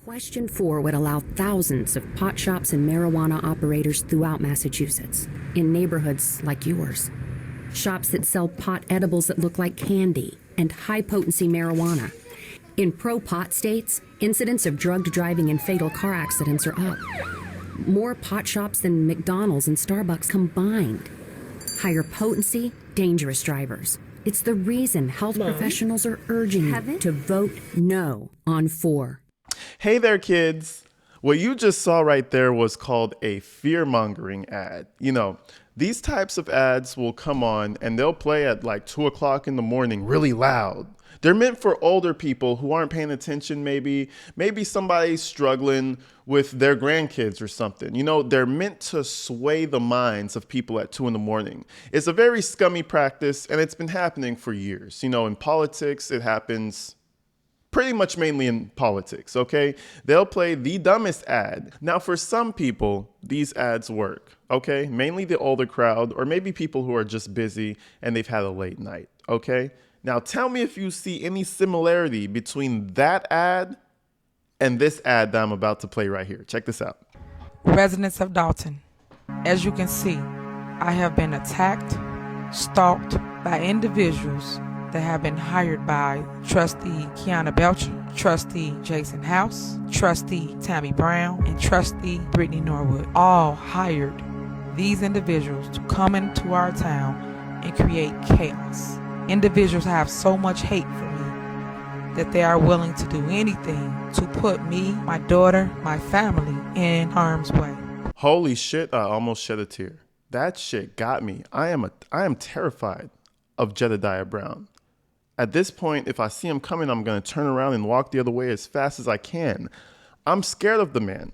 Question 4 would allow thousands of pot shops and marijuana operators throughout Massachusetts, in neighborhoods like yours. Shops that sell pot edibles that look like candy and high-potency marijuana. In pro-pot states, incidents of drugged driving and fatal car accidents are up. More pot shops than McDonald's and Starbucks combined. Higher potency, dangerous drivers. It's the reason health professionals are urging you to vote no on 4. Hey there, kids. What you just saw right there was called a fear-mongering ad. You know, these types of ads will come on and they'll play at like 2 o'clock in the morning really loud. They're meant for older people who aren't paying attention, maybe somebody's struggling with their grandkids or something. You know, they're meant to sway the minds of people at 2 in the morning. It's a very scummy practice, and it's been happening for years. You know, in politics, it happens pretty much mainly in politics, okay? They'll play the dumbest ad. Now, for some people, these ads work, okay? Mainly the older crowd, or maybe people who are just busy and they've had a late night, okay? Now, tell me if you see any similarity between that ad and this ad that I'm about to play right here. Check this out. Residents of Dalton, as you can see, I have been attacked, stalked by individuals that have been hired by Trustee Kiana Belcher, Trustee Jason House, Trustee Tammy Brown, and Trustee Brittany Norwood. All hired these individuals to come into our town and create chaos. Individuals have so much hate for me that they are willing to do anything to put me, my daughter, my family in harm's way. Holy shit, I almost shed a tear. That shit got me. I am terrified of Jedidiah Brown. At this point, if I see him coming, I'm going to turn around and walk the other way as fast as I can. I'm scared of the man.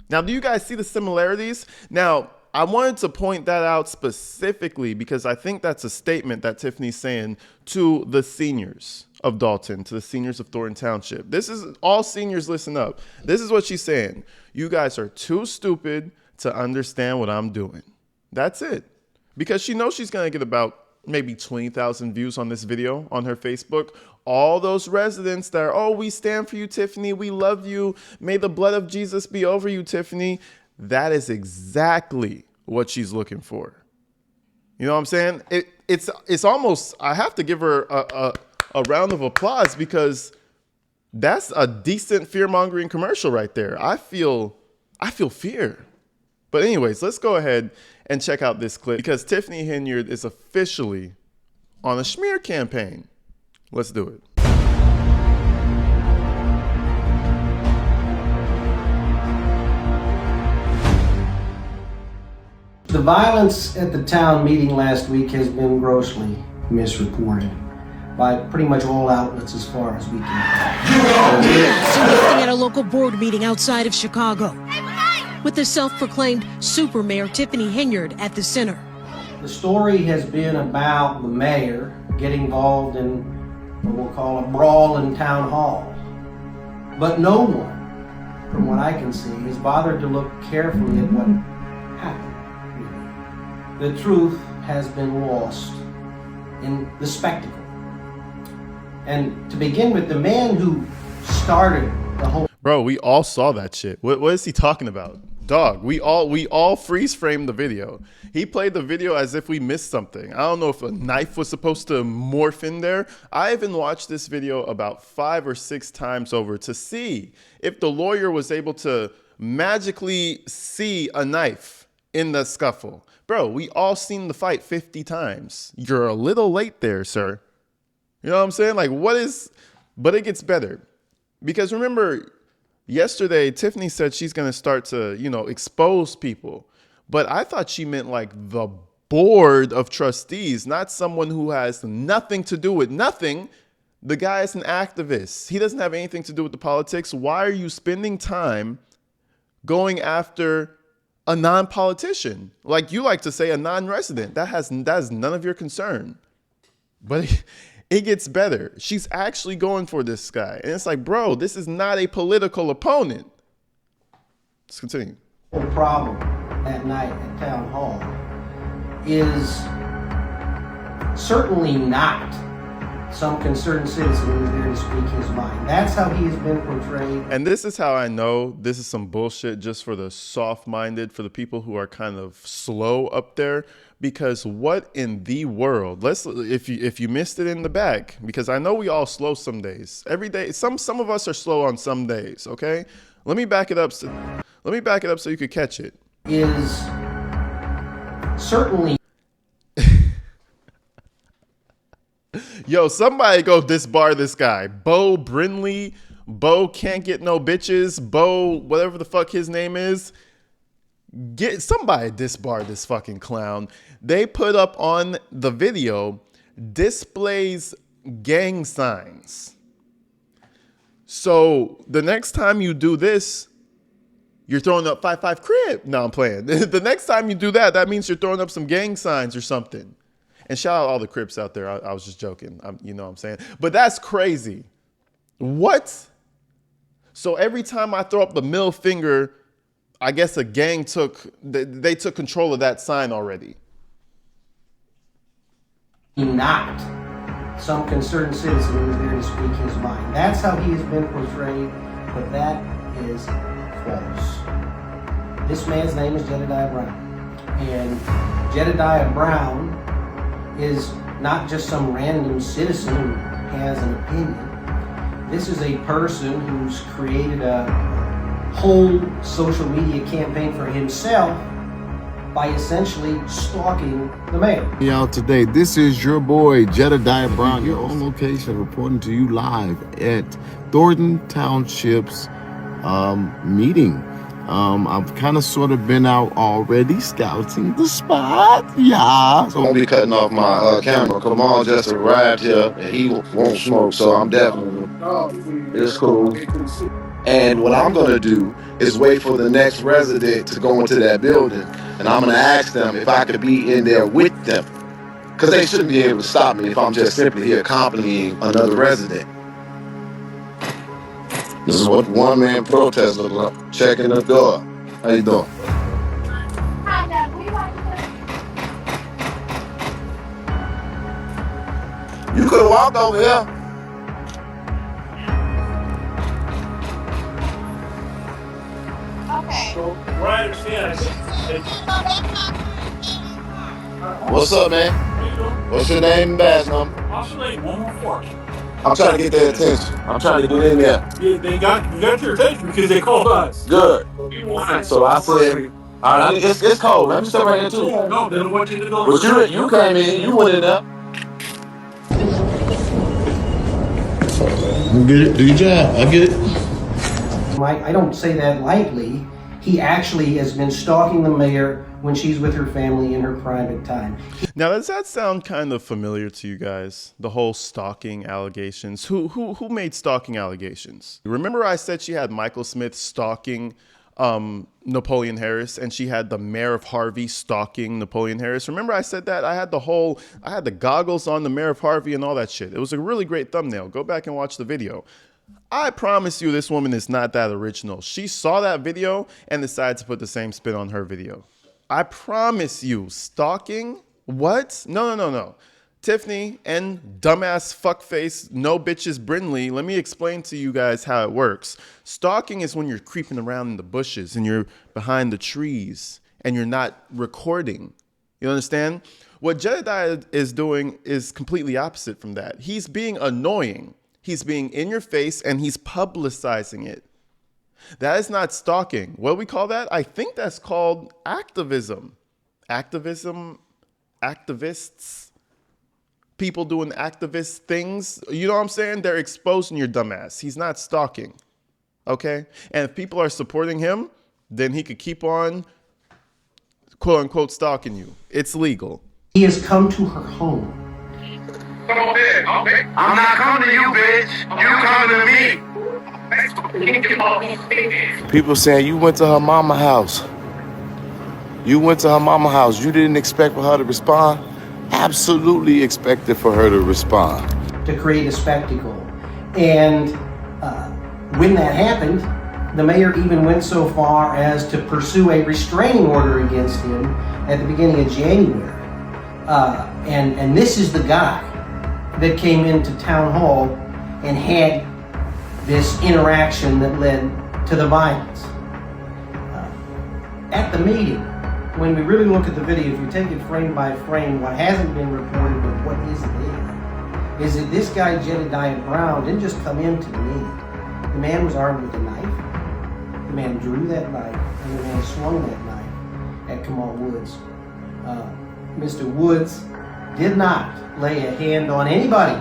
Now, do you guys see the similarities? Now, I wanted to point that out specifically because I think that's a statement that Tiffany's saying to the seniors of Dalton, to the seniors of Thornton Township. This is all seniors, listen up. This is what she's saying. You guys are too stupid to understand what I'm doing. That's it. Because she knows she's going to get about maybe 20,000 views on this video on her Facebook. All those residents that are, oh, we stand for you, Tiffany. We love you. May the blood of Jesus be over you, Tiffany. That is exactly what she's looking for. You know what I'm saying? It's almost, I have to give her a round of applause because that's a decent fear-mongering commercial right there. I feel fear. But anyways, let's go ahead and check out this clip because Tiffany Henyard is officially on a smear campaign. Let's do it. The violence at the town meeting last week has been grossly misreported by pretty much all outlets as far as we can. Something at a local board meeting outside of Chicago, with the self-proclaimed super mayor Tiffany Henyard at the center. The story has been about the mayor getting involved in what we'll call a brawl in town hall. But no one, from what I can see, has bothered to look carefully at what happened. The truth has been lost in the spectacle. And to begin with, the man who started the whole... Bro, we all saw that shit. What is he talking about? Dog, we all freeze framed the video. He played the video as if we missed something. I don't know if a knife was supposed to morph in there. I even watched this video about 5 or 6 times over to see if the lawyer was able to magically see a knife in the scuffle. Bro, we all seen the fight 50 times. You're a little late there, sir. You know what I'm saying? Like, but it gets better. Because remember, yesterday, Tiffany said she's going to start to, expose people. But I thought she meant like the board of trustees, not someone who has nothing to do with nothing. The guy is an activist. He doesn't have anything to do with the politics. Why are you spending time going after a non-politician? Like you like to say, a non-resident. That is none of your concern. But it gets better. She's actually going for this guy. And it's like, bro, this is not a political opponent. Let's continue. The problem that night at Town Hall is certainly not some concerned citizen who's there to speak his mind. That's how he has been portrayed. And this is how I know this is some bullshit just for the soft-minded, for the people who are kind of slow up there. Because what in the world? If you missed it in the back, because I know we all slow some days. Every day, some of us are slow on some days. Okay, let me back it up. So you could catch it. Is certainly. Yo, somebody go disbar this guy. Bo Brinley. Bo can't get no bitches. Bo, whatever the fuck his name is. Get somebody disbar this fucking clown. They put up on the video displays gang signs. So the next time you do this, you're throwing up 5-5 crib. No, I'm playing. The next time you do that, that means you're throwing up some gang signs or something. And shout out all the Crips out there. I was just joking. You know what I'm saying? But that's crazy. What? So every time I throw up the middle finger, I guess a gang they took control of that sign already. Not some concerned citizen who's there to speak his mind. That's how he has been portrayed, but that is false. This man's name is Jedidiah Brown. And Jedidiah Brown is not just some random citizen who has an opinion. This is a person who's created a whole social media campaign for himself by essentially stalking the mayor. Y'all, today, this is your boy, Jedidiah Brown, your own location, reporting to you live at Thornton Township's meeting. I've kind of sort of been out already scouting the spot. Yeah. So I'm gonna be cutting off my camera. Kamal just arrived here and he won't smoke, so I'm definitely, it's cool. And what I'm gonna do is wait for the next resident to go into that building, and I'm gonna ask them if I could be in there with them, because they shouldn't be able to stop me if I'm just simply here accompanying another resident. This is what one-man protest look like. Checking the door. How you doing? You could have walked over here. Okay. So, right, understand. What's up, man? How you doing? What's your name and badge number? Oscillate 114. I'm trying to get their attention. I'm trying to get in there. Yeah, you got your attention because they called us. Good. Alright. So I said, all right, it's cold. Let me step right here too. No, they don't want you to go. But you came in, you went in there. I get it. Do your job. I get it. I don't say that lightly. He actually has been stalking the mayor when she's with her family in her private time. Now, does that sound kind of familiar to you guys? The whole stalking allegations. Who made stalking allegations? Remember I said she had Michael Smith stalking Napoleon Harris, and she had the mayor of Harvey stalking Napoleon Harris. Remember I said that? I had the goggles on, the mayor of Harvey and all that shit. It was a really great thumbnail. Go back and watch the video. I promise you this woman is not that original. She saw that video and decided to put the same spin on her video. I promise you, stalking? What? No. Tiffany and dumbass fuckface, no bitches Brinley, let me explain to you guys how it works. Stalking is when you're creeping around in the bushes and you're behind the trees and you're not recording. You understand? What Jedidiah is doing is completely opposite from that. He's being annoying. He's being in your face and he's publicizing it. That is not stalking. What do we call that? I think that's called activism. Activism, activists, people doing activist things. You know what I'm saying? They're exposing your dumbass. He's not stalking. Okay? And if people are supporting him, then he could keep on, quote unquote, stalking you. It's legal. He has come to her home. I'm not coming to you, bitch. You come to me. People saying you went to her mama house. You went to her mama house. You didn't expect for her to respond? Absolutely expected for her to respond. To create a spectacle. And when that happened, the mayor even went so far as to pursue a restraining order against him at the beginning of January. And this is the guy that came into town hall and had this interaction that led to the violence. At the meeting, when we really look at the video, if you take it frame by frame, what hasn't been reported but what is there, is that this guy Jedidiah Brown didn't just come into the meeting. The man was armed with a knife. The man drew that knife, and the man swung that knife at Kamal Woods. Mr. Woods did not lay a hand on anybody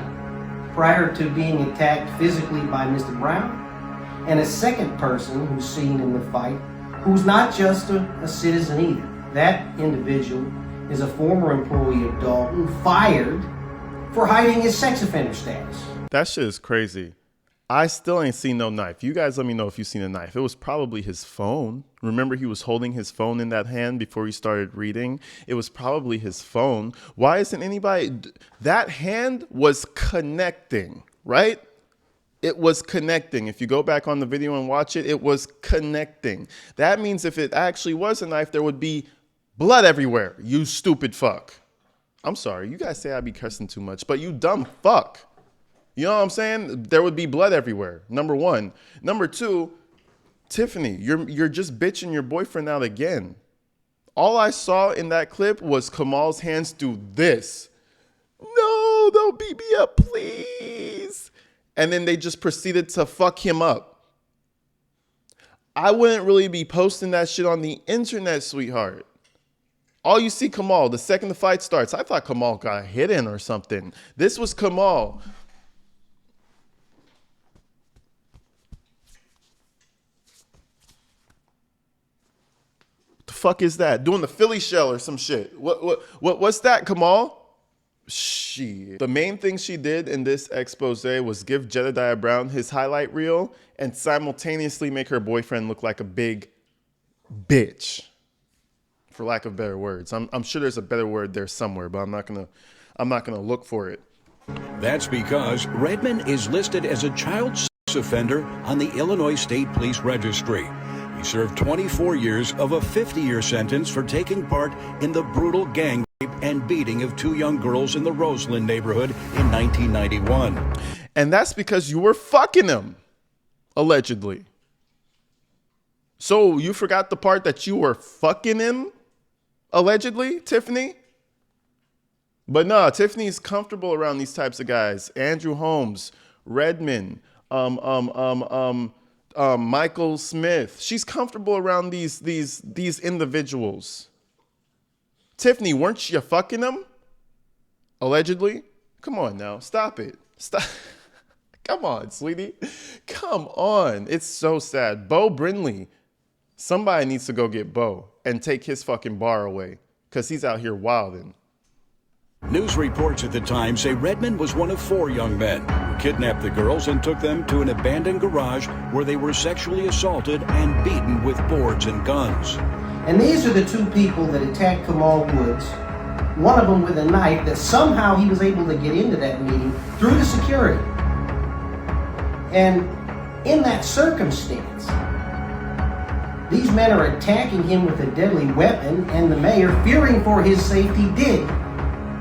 prior to being attacked physically by Mr. Brown. And a second person who's seen in the fight, who's not just a citizen either. That individual is a former employee of Dalton, fired for hiding his sex offender status. That shit is crazy. I still ain't seen no knife. You guys let me know if you've seen a knife. It was probably his phone. Remember, he was holding his phone in that hand before he started reading. It was probably his phone. Why isn't anybody... That hand was connecting, right? It was connecting. If you go back on the video and watch it, it was connecting. That means if it actually was a knife, there would be blood everywhere, you stupid fuck. I'm sorry, you guys say I be cursing too much, but you dumb fuck. You know what I'm saying? There would be blood everywhere, number one. Number two, Tiffany, you're just bitching your boyfriend out again. All I saw in that clip was Kamal's hands do this. No, don't beat me up, please. And then they just proceeded to fuck him up. I wouldn't really be posting that shit on the internet, sweetheart. All you see Kamal, the second the fight starts, I thought Kamal got hit in or something. This was Kamal. What the fuck is that? Doing the Philly shell or some shit. What's that, Kamal? Shit. The main thing she did in this expose was give Jedidiah Brown his highlight reel and simultaneously make her boyfriend look like a big bitch, for lack of better words. I'm sure there's a better word there somewhere, but I'm not gonna look for it. That's because Redmond is listed as a child sex offender on the Illinois State Police Registry. He served 24 years of a 50-year sentence for taking part in the brutal gang rape and beating of 2 young girls in the Roseland neighborhood in 1991. And that's because you were fucking him, allegedly. So you forgot the part that you were fucking him, allegedly, Tiffany? But no, Tiffany's comfortable around these types of guys. Andrew Holmes, Redmond, Michael Smith. She's comfortable around these individuals. Tiffany, weren't you fucking them? Allegedly? Come on now, stop it. Stop. Come on, sweetie. Come on. It's so sad. Bo Brindley. Somebody needs to go get Bo and take his fucking bar away, because he's out here wilding. News reports at the time say Redmond was one of 4 young men who kidnapped the girls and took them to an abandoned garage where they were sexually assaulted and beaten with boards and guns. And these are the 2 people that attacked Kamal Woods, one of them with a knife that somehow he was able to get into that meeting through the security. And in that circumstance, these men are attacking him with a deadly weapon, and the mayor, fearing for his safety, did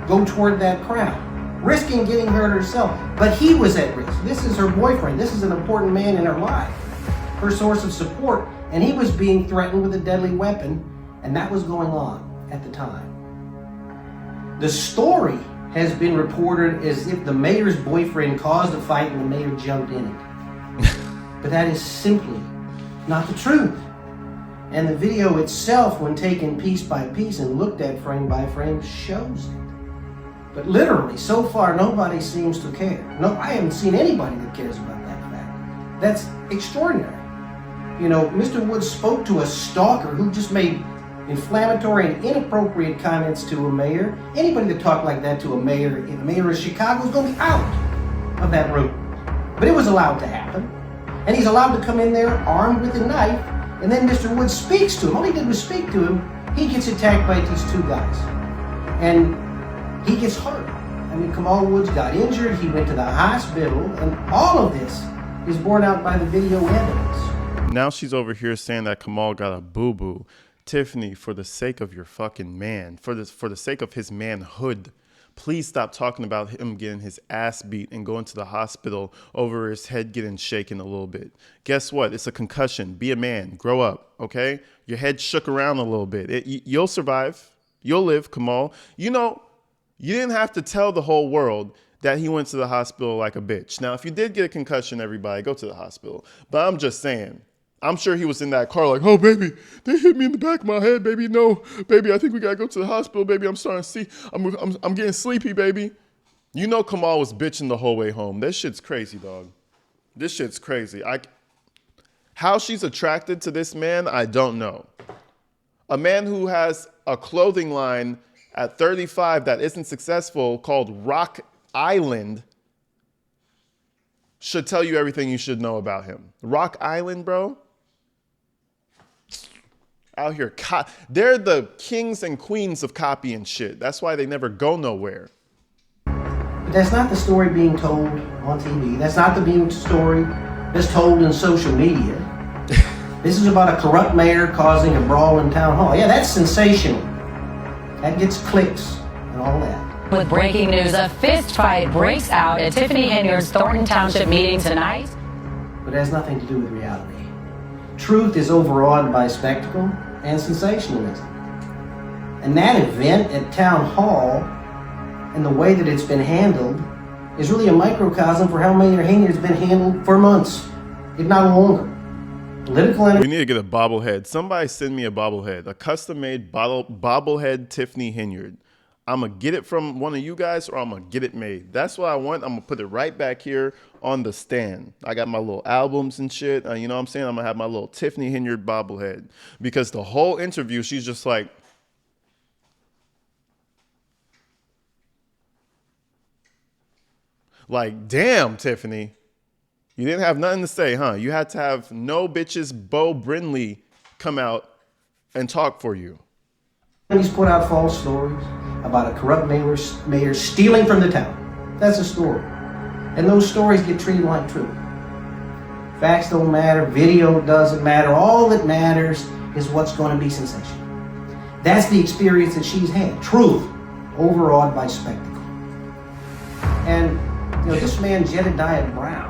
go toward that crowd, risking getting hurt herself. But he was at risk. This is her boyfriend. This is an important man in her life, her source of support. And he was being threatened with a deadly weapon, and that was going on at the time. The story has been reported as if the mayor's boyfriend caused a fight and the mayor jumped in it. But that is simply not the truth. And the video itself, when taken piece by piece and looked at frame by frame, shows it. But literally, so far, nobody seems to care. No, I haven't seen anybody that cares about that fact. That's extraordinary. You know, Mr. Woods spoke to a stalker who just made inflammatory and inappropriate comments to a mayor. Anybody that talked like that to a mayor, if the mayor of Chicago, is going to be out of that room. But it was allowed to happen. And he's allowed to come in there armed with a knife, and then Mr. Woods speaks to him. All he did was speak to him. He gets attacked by these 2 guys. And he gets hurt. I mean, Kamal Woods got injured. He went to the hospital. And all of this is borne out by the video evidence. Now she's over here saying that Kamal got a boo-boo. Tiffany, for the sake of your fucking man, for the sake of his manhood, Please stop talking about him getting his ass beat and going to the hospital over his head getting shaken a little bit. Guess what? It's a concussion. Be a man. Grow up, okay? Your head shook around a little bit. You'll survive. You'll live, Kamal. You know, you didn't have to tell the whole world that he went to the hospital like a bitch. Now, if you did get a concussion, everybody, go to the hospital. But I'm just saying, I'm sure he was in that car like, oh, baby, they hit me in the back of my head, baby. No, baby, I think we got to go to the hospital, baby. I'm starting to see. I'm getting sleepy, baby. You know Kamal was bitching the whole way home. This shit's crazy, dog. This shit's crazy. How she's attracted to this man, I don't know. A man who has a clothing line at 35 that isn't successful called Rock Island should tell you everything you should know about him. Rock Island, bro. Out here, they're the kings and queens of copying shit. That's why they never go nowhere. But that's not the story being told on TV. That's not the story that's told in social media. This is about a corrupt mayor causing a brawl in town hall. Yeah, that's sensational. That gets clicks and all that. With breaking news, a fist fight breaks out at Tiffany Henyard's Thornton Township meeting tonight. But it has nothing to do with reality. Truth is overawed by spectacle and sensationalism. And that event at Town Hall and the way that it's been handled is really a microcosm for how Mayor Henyard's been handled for months, if not longer. Political We need to get a bobblehead. Somebody send me a bobblehead, a custom-made bobblehead Tiffany Henyard. I'm going to get it from one of you guys or I'm going to get it made. That's what I want. I'm going to put it right back here on the stand. I got my little albums and shit. You know what I'm saying? I'm going to have my little Tiffany Henyard bobblehead. Because the whole interview, she's just like, damn, Tiffany. You didn't have nothing to say, huh? You had to have no bitches Bo Brindley come out and talk for you. He's put out false stories about a corrupt mayor stealing from the town. That's a story. And those stories get treated like truth. Facts don't matter. Video doesn't matter. All that matters is what's going to be sensational. That's the experience that she's had. Truth overawed by spectacle. And, you know, this man, Jedidiah Brown,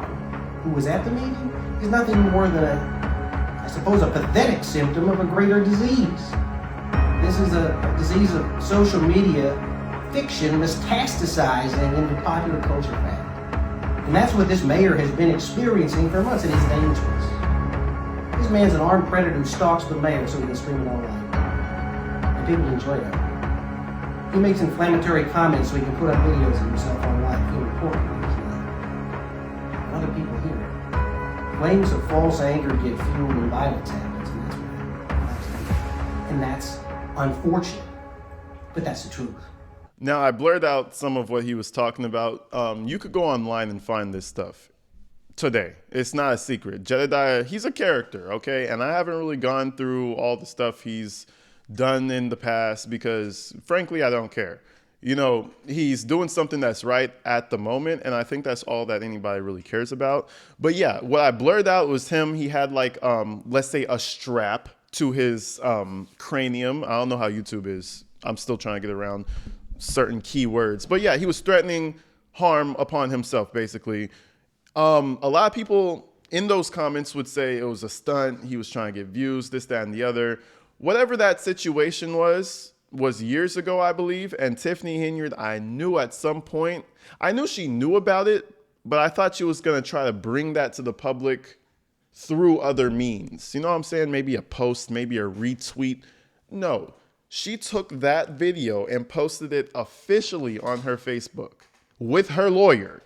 who was at the meeting, is nothing more than a pathetic symptom of a greater disease. This is a disease of social media fiction metastasizing into popular culture fact. And that's what this mayor has been experiencing for months, and it's dangerous. This man's an armed predator who stalks the mayor so he can scream it online. And people enjoy that. He makes inflammatory comments so he can put up videos of himself online, feel important. Other people hear it. Claims of false anger get fueled in Bible tablets, and that's unfortunate, but that's the truth. Now, I blurred out some of what he was talking about. You could go online and find this stuff today. It's not a secret. Jedidiah, he's a character, okay? And I haven't really gone through all the stuff he's done in the past because, frankly, I don't care. You know, he's doing something that's right at the moment, and I think that's all that anybody really cares about. But yeah, what I blurred out was him. He had like, let's say, a strap to his cranium. I don't know how YouTube is. I'm still trying to get around certain keywords. But yeah, he was threatening harm upon himself, basically. A lot of people in those comments would say it was a stunt. He was trying to get views, this, that, and the other. Whatever that situation was years ago, I believe. And Tiffany Henyard, I knew at some point, I knew she knew about it, but I thought she was going to try to bring that to the public through other means. You know what I'm saying? Maybe a post, maybe a retweet. No, she took that video and posted it officially on her Facebook with her lawyer.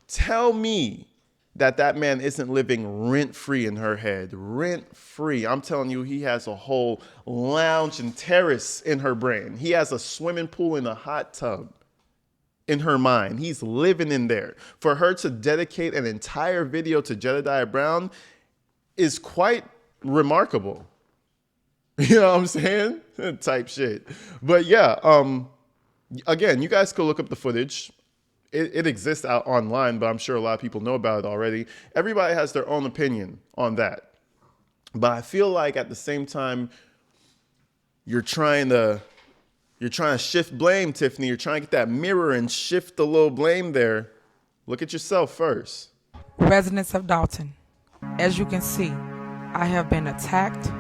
Tell me that man isn't living rent-free in her head. Rent-free. I'm telling you, he has a whole lounge and terrace in her brain. He has a swimming pool and a hot tub in her mind. He's living in there. For her to dedicate an entire video to Jedidiah Brown is quite remarkable. You know what I'm saying? Type shit. But yeah, again, you guys could look up the footage. It exists out online, but I'm sure a lot of people know about it already. Everybody has their own opinion on that. But I feel like at the same time, you're trying to You're trying to shift blame, Tiffany. You're trying to get that mirror and shift a little blame there. Look at yourself first. Residents of Dalton, as you can see, I have been attacked,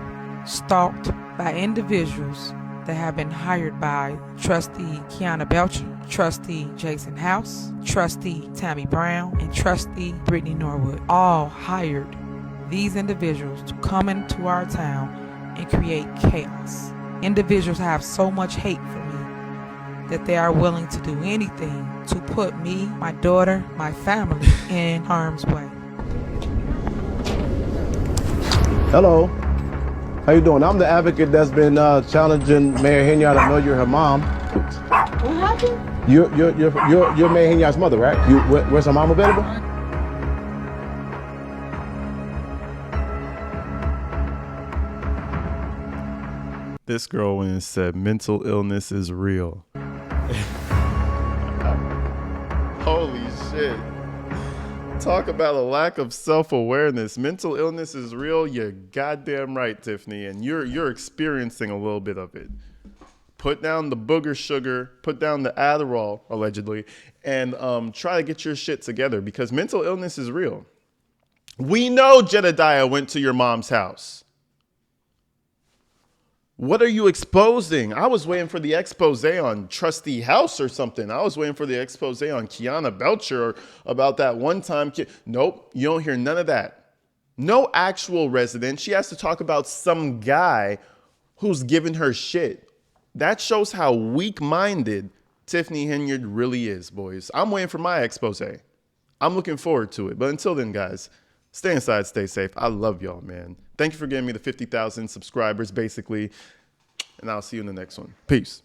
stalked by individuals that have been hired by Trustee Kiana Belcher, Trustee Jason House, Trustee Tammy Brown, and Trustee Brittany Norwood. All hired these individuals to come into our town and create chaos. Individuals have so much hate for me that they are willing to do anything to put me, my daughter, my family in harm's way. Hello. How you doing? I'm the advocate that's been challenging Mayor Henyard. I know you're her mom. What happened? You're Mayor Henyard's mother, right? Where's her mom available? This girl went and said mental illness is real. Holy shit. Talk about a lack of self-awareness. Mental illness is real. You're goddamn right, Tiffany. And you're experiencing a little bit of it. Put down the booger sugar, put down the Adderall, allegedly, and try to get your shit together because mental illness is real. We know Jedidiah went to your mom's house. What are you exposing? I was waiting for the expose on Trustee House or something. I was waiting for the expose on Kiana Belcher about that one time. Nope, you don't hear none of that. No actual resident. She has to talk about some guy who's giving her shit. That shows how weak-minded Tiffany Henyard really is, boys. I'm waiting for my expose. I'm looking forward to it. But until then, guys, stay inside, stay safe. I love y'all, man. Thank you for giving me the 50,000 subscribers, basically. And I'll see you in the next one. Peace.